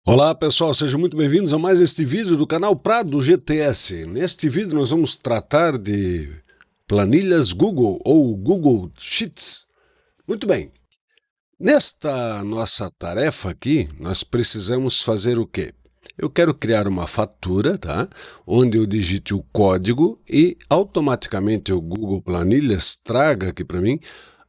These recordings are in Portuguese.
Olá pessoal, sejam muito bem-vindos a mais este vídeo do canal Prado GTS. Neste vídeo nós vamos tratar de planilhas Google ou Google Sheets. Muito bem, nesta nossa tarefa aqui nós precisamos fazer o quê? Eu quero criar uma fatura, tá? Onde eu digite o código e automaticamente o Google Planilhas traga aqui para mim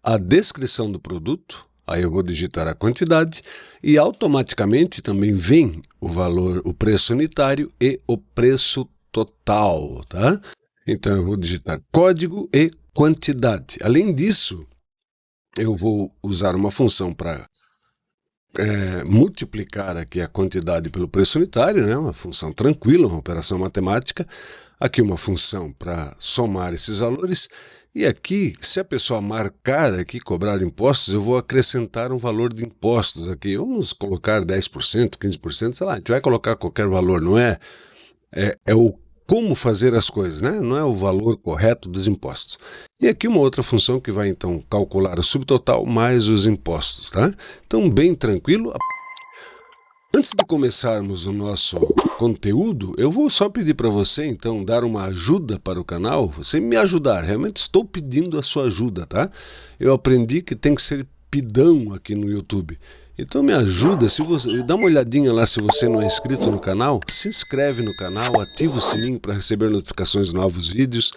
a descrição do produto. Aí eu vou digitar a quantidade e automaticamente também vem o valor, o preço unitário e o preço total, tá? Então eu vou digitar código e quantidade. Além disso, eu vou usar uma função para multiplicar aqui a quantidade pelo preço unitário, né? Uma função tranquila, uma operação matemática. Aqui uma função para somar esses valores. E aqui, se a pessoa marcar aqui, cobrar impostos, eu vou acrescentar um valor de impostos aqui. Vamos colocar 10%, 15%, sei lá, a gente vai colocar qualquer valor, não é? É o como fazer as coisas, né? Não é o valor correto dos impostos. E aqui uma outra função que vai então calcular o subtotal mais os impostos, tá? Então, bem tranquilo. Antes de começarmos o nosso conteúdo, eu vou só pedir para você, então, dar uma ajuda para o canal, você me ajudar, realmente estou pedindo a sua ajuda, tá? Eu aprendi que tem que ser pidão aqui no YouTube. Então me ajuda, se você dá uma olhadinha lá se você não é inscrito no canal, se inscreve no canal, ativa o sininho para receber notificações de novos vídeos,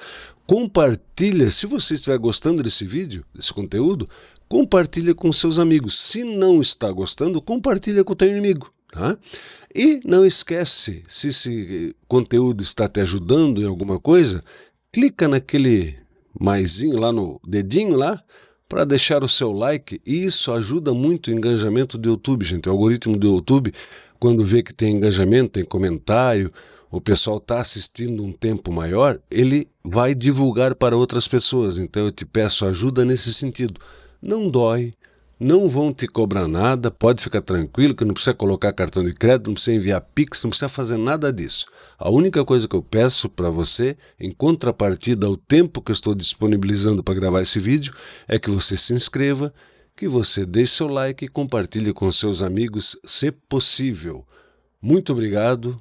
compartilha, se você estiver gostando desse vídeo, desse conteúdo, compartilha com seus amigos. Se não está gostando, compartilha com o teu inimigo. Tá? E não esquece, se esse conteúdo está te ajudando em alguma coisa, clica naquele maisinho lá no dedinho lá, para deixar o seu like, e isso ajuda muito o engajamento do YouTube, gente. O algoritmo do YouTube, quando vê que tem engajamento, tem comentário, o pessoal está assistindo um tempo maior, ele vai divulgar para outras pessoas. Então eu te peço ajuda nesse sentido. Não dói, não vão te cobrar nada, pode ficar tranquilo que não precisa colocar cartão de crédito, não precisa enviar Pix, não precisa fazer nada disso. A única coisa que eu peço para você, em contrapartida ao tempo que eu estou disponibilizando para gravar esse vídeo, é que você se inscreva, que você deixe seu like e compartilhe com seus amigos, se possível. Muito obrigado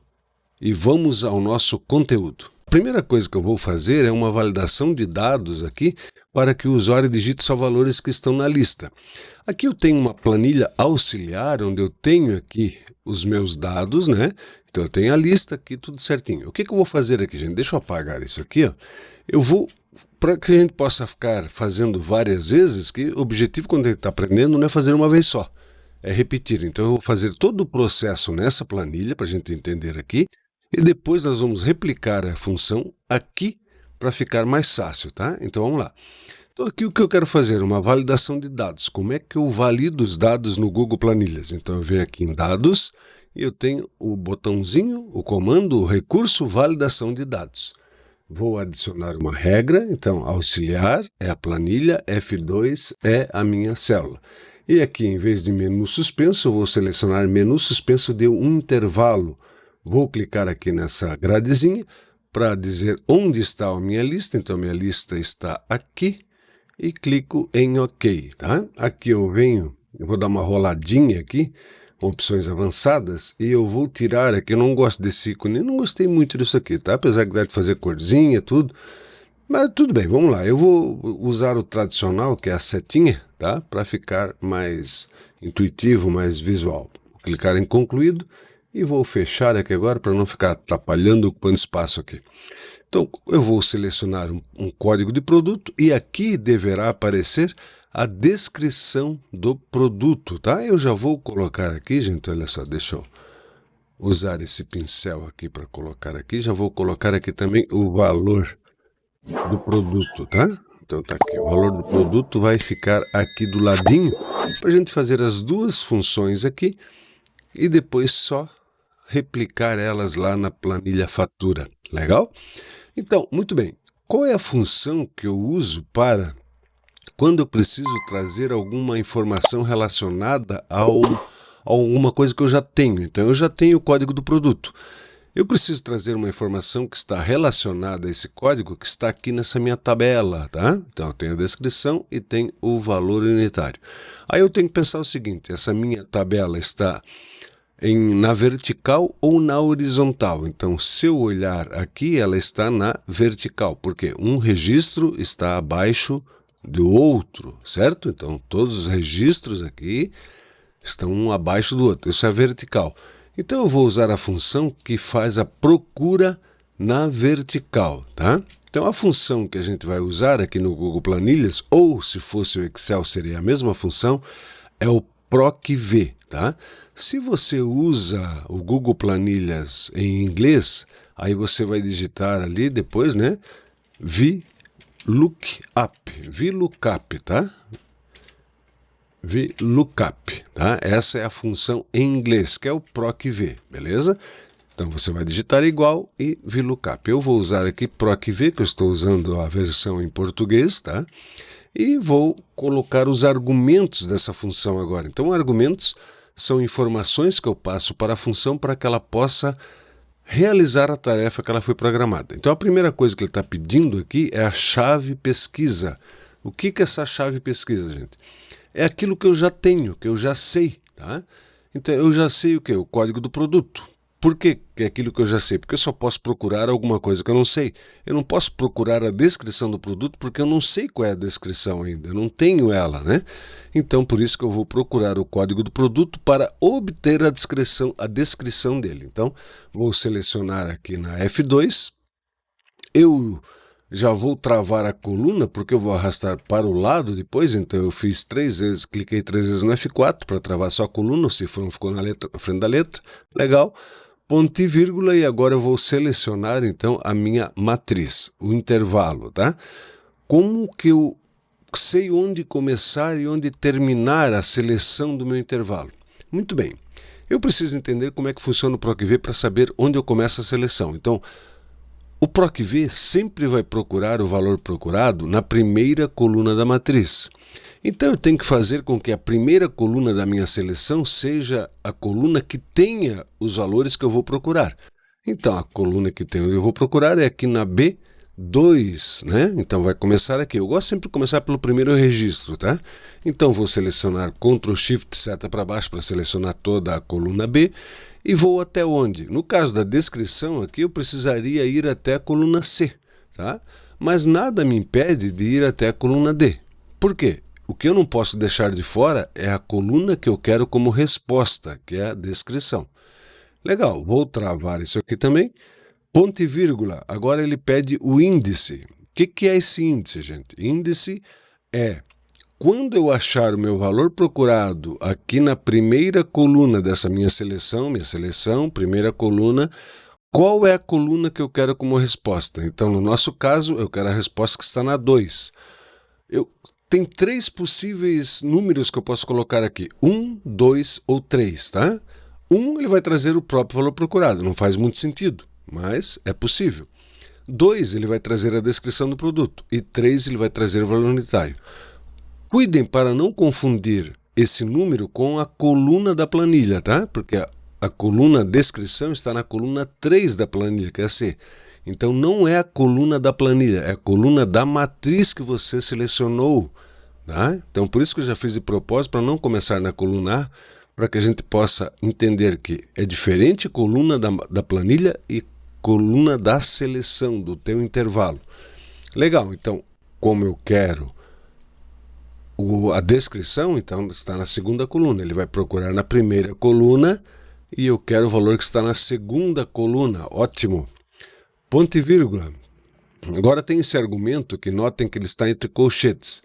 e vamos ao nosso conteúdo. A primeira coisa que eu vou fazer é uma validação de dados aqui para que o usuário digite só valores que estão na lista. Aqui eu tenho uma planilha auxiliar, onde eu tenho aqui os meus dados, né? Então eu tenho a lista aqui, tudo certinho. O que eu vou fazer aqui, gente? Deixa eu apagar isso aqui, ó. Eu vou, para que a gente possa ficar fazendo várias vezes, que o objetivo quando a gente está aprendendo não é fazer uma vez só, é repetir. Então eu vou fazer todo o processo nessa planilha, para a gente entender aqui, e depois nós vamos replicar a função aqui para ficar mais fácil, tá? Então vamos lá. Então aqui o que eu quero fazer, uma validação de dados. Como é que eu valido os dados no Google Planilhas? Então eu venho aqui em dados e eu tenho o botãozinho, o comando, o recurso validação de dados. Vou adicionar uma regra, então auxiliar é a planilha, F2 é a minha célula. E aqui em vez de menu suspenso, eu vou selecionar menu suspenso de um intervalo. Vou clicar aqui nessa gradezinha para dizer onde está a minha lista. Então a minha lista está aqui e clico em OK, tá? Aqui eu venho, eu vou dar uma roladinha aqui, opções avançadas, e eu vou tirar aqui, eu não gosto desse ícone, não gostei muito disso aqui, tá? Apesar que dá de fazer corzinha, tudo, mas tudo bem, vamos lá. Eu vou usar o tradicional, que é a setinha, tá? Para ficar mais intuitivo, mais visual. Vou clicar em concluído e vou fechar aqui agora para não ficar atrapalhando, ocupando espaço aqui. Então, eu vou selecionar um código de produto e aqui deverá aparecer a descrição do produto, tá? Eu já vou colocar aqui, gente, olha só, deixa eu usar esse pincel aqui para colocar aqui. Já vou colocar aqui também o valor do produto, tá? Então tá aqui, o valor do produto vai ficar aqui do ladinho para a gente fazer as duas funções aqui e depois só replicar elas lá na planilha fatura. Legal? Então, muito bem. Qual é a função que eu uso para quando eu preciso trazer alguma informação relacionada a alguma coisa que eu já tenho? Então, eu já tenho o código do produto. Eu preciso trazer uma informação que está relacionada a esse código que está aqui nessa minha tabela, tá? Então, eu tenho a descrição e tenho o valor unitário. Aí eu tenho que pensar o seguinte, essa minha tabela está na vertical ou na horizontal. Então, se eu olhar aqui, ela está na vertical, porque um registro está abaixo do outro, certo? Então, todos os registros aqui estão um abaixo do outro. Isso é vertical. Então, eu vou usar a função que faz a procura na vertical, tá? Então, a função que a gente vai usar aqui no Google Planilhas, ou se fosse o Excel seria a mesma função, é o PROC-V, tá? Se você usa o Google Planilhas em inglês, aí você vai digitar ali depois, né? VLOOKUP, tá? VLOOKUP, tá? Essa é a função em inglês, que é o PROC-V, beleza? Então você vai digitar igual e VLOOKUP. Eu vou usar aqui PROC-V, que eu estou usando a versão em português, tá? E vou colocar os argumentos dessa função agora. Então, argumentos são informações que eu passo para a função para que ela possa realizar a tarefa que ela foi programada. Então, a primeira coisa que ele está pedindo aqui é a chave pesquisa. O que é essa chave pesquisa, gente? É aquilo que eu já tenho, que eu já sei, tá? Então, eu já sei o quê? O código do produto. Por que é aquilo que eu já sei? Porque eu só posso procurar alguma coisa que eu não sei. Eu não posso procurar a descrição do produto porque eu não sei qual é a descrição ainda. Eu não tenho ela, né? Então, por isso que eu vou procurar o código do produto para obter a descrição dele. Então, vou selecionar aqui na F2. Eu já vou travar a coluna porque eu vou arrastar para o lado depois. Então, eu fiz 3 vezes, cliquei 3 vezes no F4 para travar só a coluna, se não ficou na frente da letra. Legal. Ponto e vírgula, e agora eu vou selecionar então a minha matriz, o intervalo, tá? Como que eu sei onde começar e onde terminar a seleção do meu intervalo? Muito bem, eu preciso entender como é que funciona o PROC-V para saber onde eu começo a seleção. Então, o PROC-V sempre vai procurar o valor procurado na primeira coluna da matriz. Então eu tenho que fazer com que a primeira coluna da minha seleção seja a coluna que tenha os valores que eu vou procurar. Então a coluna que tem onde eu vou procurar é aqui na B2, né? Então vai começar aqui. Eu gosto sempre de começar pelo primeiro registro, tá? Então vou selecionar Ctrl Shift seta para baixo para selecionar toda a coluna B e vou até onde? No caso da descrição aqui eu precisaria ir até a coluna C, tá? Mas nada me impede de ir até a coluna D. Por quê? O que eu não posso deixar de fora é a coluna que eu quero como resposta, que é a descrição. Legal, vou travar isso aqui também. Ponto e vírgula, agora ele pede o índice. O que é esse índice, gente? Índice é quando eu achar o meu valor procurado aqui na primeira coluna dessa minha seleção, primeira coluna, qual é a coluna que eu quero como resposta? Então, no nosso caso, eu quero a resposta que está na 2. Tem 3 possíveis números que eu posso colocar aqui, 1, 2 ou 3, tá? 1 ele vai trazer o próprio valor procurado, não faz muito sentido, mas é possível. 2 ele vai trazer a descrição do produto e 3 ele vai trazer o valor unitário. Cuidem para não confundir esse número com a coluna da planilha, tá? Porque a coluna descrição está na coluna 3 da planilha, que é a C. Então não é a coluna da planilha, é a coluna da matriz que você selecionou, tá? Então por isso que eu já fiz de propósito para não começar na coluna A, para que a gente possa entender que é diferente coluna da planilha e coluna da seleção do teu intervalo. Legal, então como eu quero a descrição, então está na segunda coluna, ele vai procurar na primeira coluna e eu quero o valor que está na segunda coluna, ótimo. Ponto e vírgula. Agora tem esse argumento que notem que ele está entre colchetes.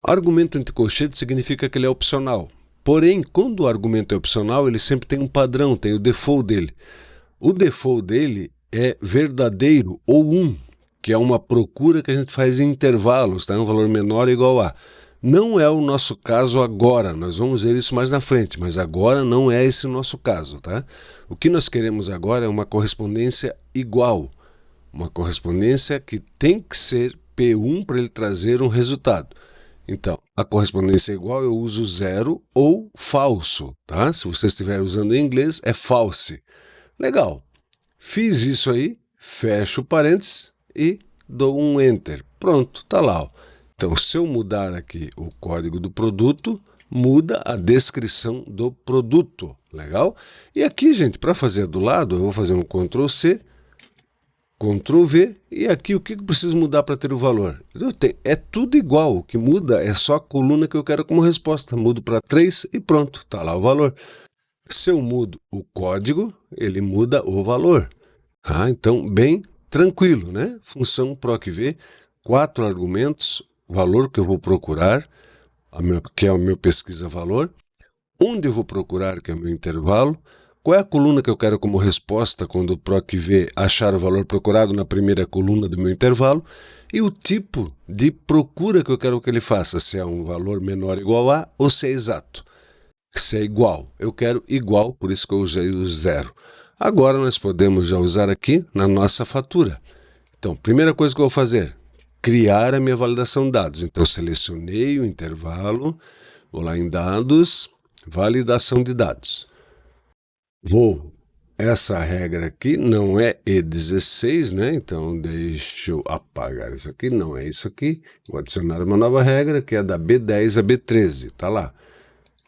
Argumento entre colchetes significa que ele é opcional. Porém, quando o argumento é opcional, ele sempre tem um padrão, tem o default dele. O default dele é verdadeiro ou 1, que é uma procura que a gente faz em intervalos, tá? Um valor menor ou igual a. Não é o nosso caso agora, nós vamos ver isso mais na frente, mas agora não é esse o nosso caso, tá? O que nós queremos agora é uma correspondência igual. Uma correspondência que tem que ser P1 para ele trazer um resultado. Então, a correspondência igual eu uso 0 ou falso, tá? Se você estiver usando em inglês, é false. Legal. Fiz isso aí, fecho o parênteses e dou um Enter. Pronto, tá lá. Ó. Então, se eu mudar aqui o código do produto, muda a descrição do produto. Legal? E aqui, gente, para fazer do lado, eu vou fazer um Ctrl C, Ctrl V, e aqui o que eu preciso mudar para ter o valor? É tudo igual, o que muda é só a coluna que eu quero como resposta. Mudo para 3 e pronto, está lá o valor. Se eu mudo o código, ele muda o valor. Então, bem tranquilo, né? Função PROC-V, 4 argumentos, valor que eu vou procurar, que é o meu pesquisa-valor, onde eu vou procurar, que é o meu intervalo, qual é a coluna que eu quero como resposta quando o PROC-V achar o valor procurado na primeira coluna do meu intervalo, e o tipo de procura que eu quero que ele faça, se é um valor menor ou igual a, ou se é exato. Se é igual, eu quero igual, por isso que eu usei o 0. Agora nós podemos já usar aqui na nossa fatura. Então, primeira coisa que eu vou fazer, criar a minha validação de dados. Então, selecionei o intervalo, vou lá em dados, validação de dados. Essa regra aqui não é E16, né? Então, deixa eu apagar isso aqui, não é isso aqui. Vou adicionar uma nova regra, que é da B10 a B13, tá lá.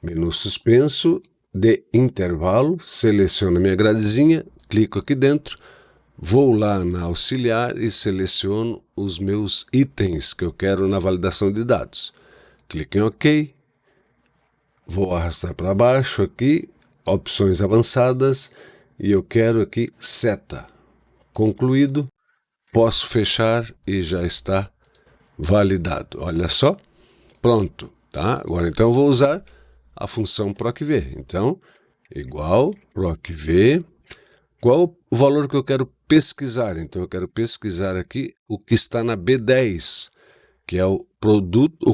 Menu suspenso de intervalo, seleciono minha gradezinha, clico aqui dentro, vou lá na auxiliar e seleciono os meus itens que eu quero na validação de dados. Clico em OK, vou arrastar para baixo aqui, opções avançadas, e eu quero aqui seta. Concluído, posso fechar e já está validado. Olha só, pronto, tá? Agora então eu vou usar a função PROC-V. Então, igual PROC-V, qual o valor que eu quero pesquisar? Então, eu quero pesquisar aqui o que está na B10, que é o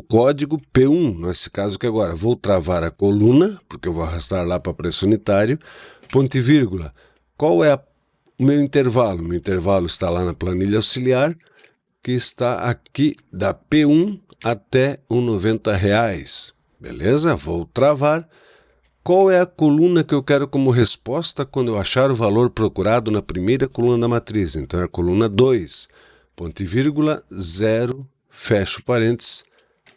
código P1, nesse caso que agora vou travar a coluna, porque eu vou arrastar lá para preço unitário, ponto e vírgula. Qual é o meu intervalo? Meu intervalo está lá na planilha auxiliar, que está aqui da P1 até o R$90. Beleza? Vou travar. Qual é a coluna que eu quero como resposta quando eu achar o valor procurado na primeira coluna da matriz? Então é a coluna 2, ponto e vírgula, 0, fecho parênteses,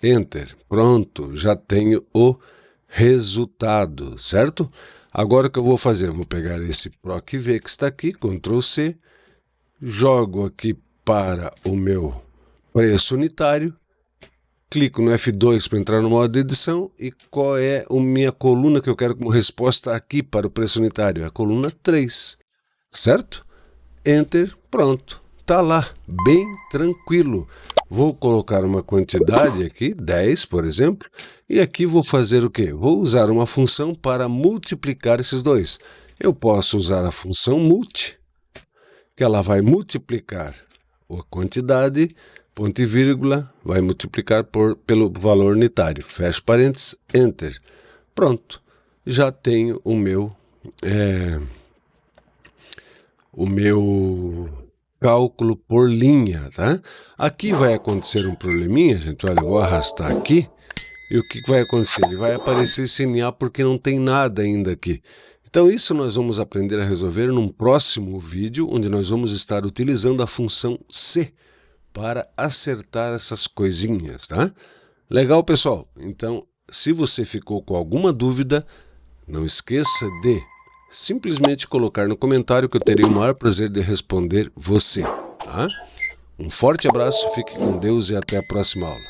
Enter. Pronto, já tenho o resultado, certo? Agora o que eu vou fazer? Eu vou pegar esse PROC-V que está aqui, Ctrl C, jogo aqui para o meu preço unitário, clico no F2 para entrar no modo de edição, e qual é a minha coluna que eu quero como resposta aqui para o preço unitário? É a coluna 3, certo? Enter, pronto, tá lá, bem tranquilo. Vou colocar uma quantidade aqui, 10, por exemplo, e aqui vou fazer o quê? Vou usar uma função para multiplicar esses dois. Eu posso usar a função multi, que ela vai multiplicar a quantidade, ponto e vírgula, vai multiplicar pelo valor unitário. Fecho parênteses, Enter. Pronto, já tenho o meu cálculo por linha, tá? Aqui vai acontecer um probleminha, gente. Olha, eu vou arrastar aqui, e o que vai acontecer? Ele vai aparecer CMA porque não tem nada ainda aqui. Então isso nós vamos aprender a resolver num próximo vídeo, onde nós vamos estar utilizando a função C para acertar essas coisinhas, tá? Legal, pessoal? Então, se você ficou com alguma dúvida, não esqueça de simplesmente colocar no comentário, que eu terei o maior prazer de responder você, tá? Um forte abraço, fique com Deus e até a próxima aula.